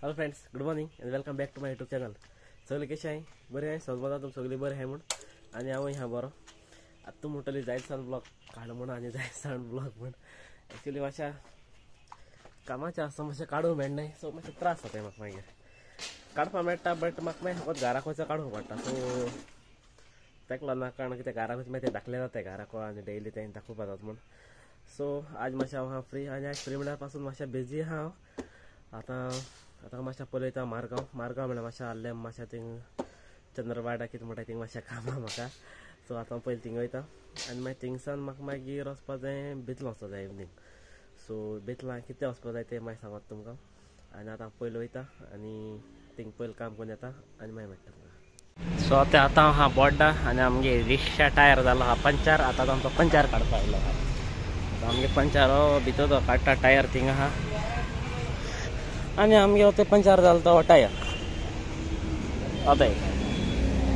Hello friends, good morning and welcome back to my YouTube channel. सगळे कसे आहे? बरे आहे? समजा तुम सगळे बरे आहे म्हणून आणि हांव ह्या बरो. आतां तूं म्हणटली जायत ब्लॉग काढ म्हण आनी जायत ब्लॉग म्हण. एक्चुअली मातशा कामाच्या समस्या काडूंक मेळनाय, सो मातशे त्रास जाता म्हाका. मागीर काडपाक मेळटा बट म्हाका मागीर फकत घराक वचून काडूंक पडटा. सो तेका लागून कारण कितें घराक वचून मागीर ते दाखले जाता घराक आनी डेली तें दाखोवपा जाता म्हण. सो आज मातशें हांव फ्री आनी आज फ्री म्हळ्यार पासून मातशें बिजी आहा हांव. आतां मातशें पळयता मारगांव म्हळ्यार मातशें आल्लें मातशें थिंग चंद्रवाडा कितें म्हणटा थिंग मातशें काम आहा म्हाका. सो आतां पयलीं थिंग वयता आनी मागीर थिंगसान म्हाका मागीर वचपाक जाय बेतलां वचपाक जाय इवनिंग. सो बेतलां कितें वचपाक जाय तें मागीर सांगता तुमकां. आनी आतां पयलीं वयता आनी थिंग पयलीं काम करून येता आनी मागीर मेळटा तुमकां. सो आतां हांव आहा बोड्डा आनी आमगे रिक्षा टायर जालो आहा पंचर. आतां आमचो पंचर काडपाक आयलो आहा. आमगे पंचर भितर तो काडटा टायर थिंग आहा आनी आमगे हो ते पंचर जालो तो टायर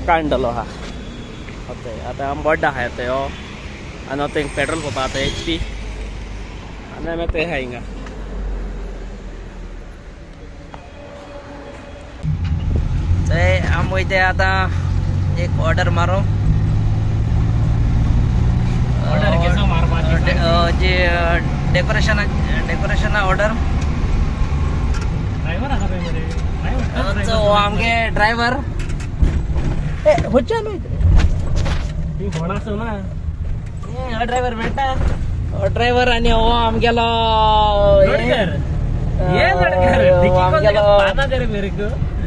काडलो आहा. आतां आमी बोड्डा आहा ते हो आनी हो थिंग पेट्रोल पंप आहा HP आनी आमी ते आहा हिंगा. आमी वयता आतां एक ऑर्डर मारो. जी डेकोरेशन ऑर्डर तो आमगे ड्रायव्हर ड्रायव्हर मेळटा ड्रायव्हर आनी हो आमगेलो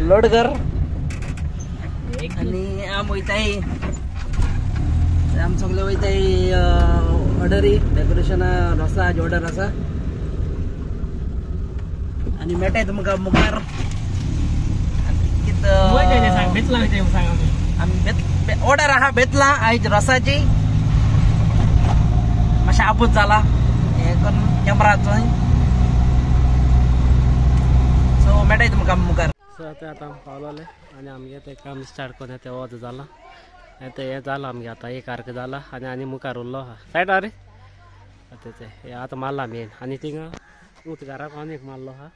लोडगर आनी आमी वयताय आमी सगळे वयताय ऑर्डरी डेकोरेशना आसा जी ऑर्डर आसा आनी मेळटाय तुमकां मुखार. ऑर्डर आहा बेतला आयज रसाची मातशें आपूच जाला हे करून कॅमेराचो. सो मेळटाय तुमकां मुखार. सो आतां पावलोले आनी आमगे तें काम स्टार्ट करून ते वच जाला. हें जालां आमगे आतां एक आर्क जाला आनी मुखार उरलो आहा सायडा रे. ते आतां मारला मेन आनी थिंगा उंच घराक आनी एक मारलो आहा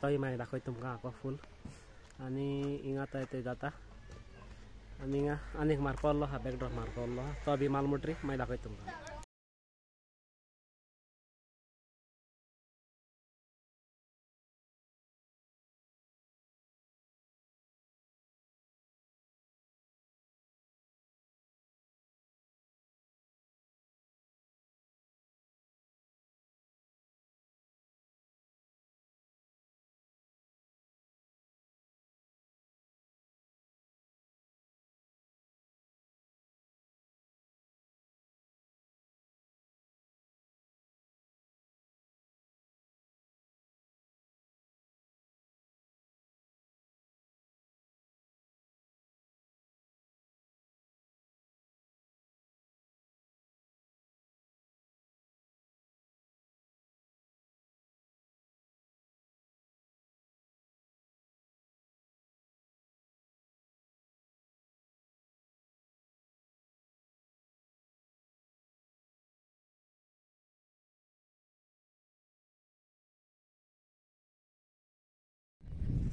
तोय मागीर दाखयता तुमकां हाका फूल. आनी हिंगा आतां ते जाता आनी हिंगा आनीक मारपा उरलो आहा बॅकडोर मारपा उरलो आहा तो बी माल मुटरी मागीर दाखयता तुमकां.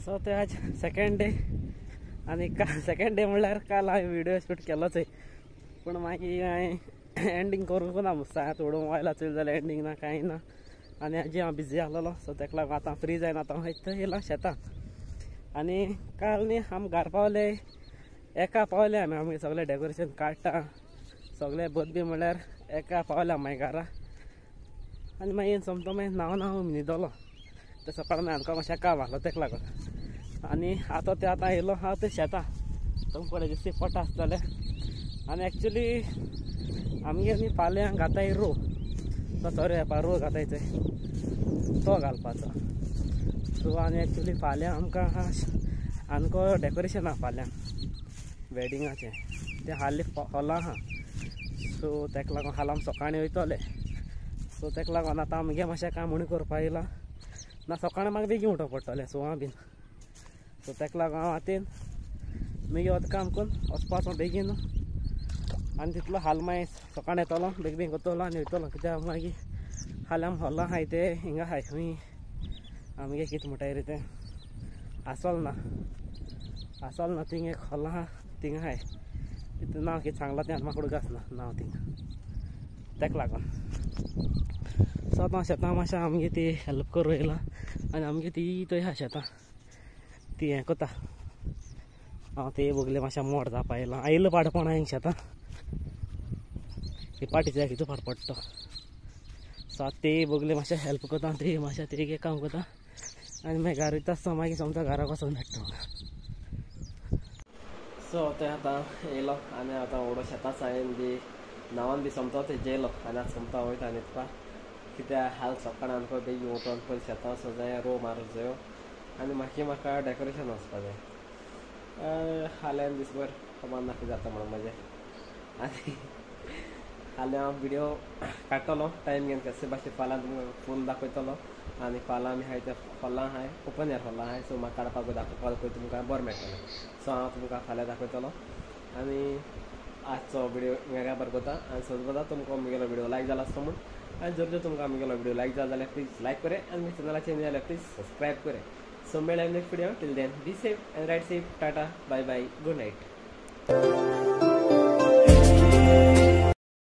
सो ते आज सेकंड डे आनी सेकंड डे म्हणल्यार काल हांवें व्हिडिओ शूट केलोच पूण मागीर हांवें एंडींग करूंक ना. मुस्ता थोडो मोबायला चोयल जाल्यार एंडींग ना कांय ना आनी हाजी हांव बिजी आहलोलो. सो तेका लागून आतां फ्री जायन आतां हांव येयला शेतां. आनी काल न्ही आमी घरा पावले एका पावले आमी सगळें डेकोरेशन काडटा सगळे बदबी म्हणल्यार एका पावल्या मागीर घरा. आनी मागीर सोमतो मागीर न्हांव न्हिदलो. ते सकाळ मागीर आमकां मातशें काम आहलो तेका लागून. आनी आतां येयलो हांव ते शेतां तुमकां पळय दिसता पटा आसतलें. आनी एक्चुली आमगे न्ही फाल्यां घाताय रोव तो चोऱ्यो येवपा रोव घाताय तो घालपाचो. सो आनी एक्चुली फाल्यां आमकां आमको डेकोरेशन आहा फाल्यां वेडिंगाचें तें हालीं हॉलां आहा. सो तेका लागून हाल आमी सकाळीं वयतले. सो तेका लागून आतां आमगे मातशें काम उणी करपा येयलां ना सकाळीं म्हाका बेगीन उठोवप पडटलें 6 बीन. सो तेका लागून हांव आतां मागीर वता काम करून वचपाचो बेगीन आनी तितलो हाल मागीर सकाळीं येतलो बेगीन करतलो आनी वयतलो. कित्याक मागीर हाल्यां आमी हॉलां आहाय ते हिंगा आहाय खंय आमगे कितें म्हणटाय रे तें आसोल ना थिंग एक हॉल आहा थिंग आहाय तितून नांव कितें सांगलां तें म्हाका उडूक आसना नांव थिंग तेका लागून सो आतां शेतां मातशें आमगे ती हेल्प करूं येयला आनी आमगे ती थंय आहा शेतां ती हें कोता हांव ते बगले मातशें मोड जावपा येयलां आयिल्लो पाडपण हांवें शेतां ही पाटीच्या हितू फाट पडटा सो आतां ते बगले मातशें हेल्प कोता ते मातशें ते एक काम कोता आनी मागीर घरा वयता आसतना मागीर समजा घरा वचून मेळटा सो ते आतां येयलो आनी आतां व्हडलो शेतांच हांवें बी नांवान बी समतो ते जेयलो आनी आतां समता वयता न्हिदपा कित्याक हाल सकाळीं आमकां बेगीन उठोन पयलीं शेतां वचूं जाय रोव मारूंक जायो आनी म्हाका डेकोरेशन वचपा जाय हाल्यान दिसभर खबर ना कितें जाता म्हणून म्हजें आनी हाल्या हांव विडियो काडटलो टायम घेवन कशे भाशेन फाल्यां तुमकां फूल दाखयतलो आनी फाल्यां आमी आहाय ते हॉलां आहाय ओपन एअर हॉलां आहाय सो म्हाका काडपाक दाखोवपाक तुमकां बरें मेळटलें सो हांव तुमकां फाल्यां दाखयतलो आनी आजचो विडियो वेगळ्या बरें कोता आनी सोदता तुमकां म्हगेलो विडियो लायक जालो आसता म्हूण आनी जर तुमकां म्हगेलो विडियो लायक जालो जाल्यार प्लीज लायक करे आनी म्हज्या चॅनलाचेर न्ही जाल्यार प्लीज सब्सक्रायब करे सो मेळ्या next video till then be safe and ride safe tata bye bye good night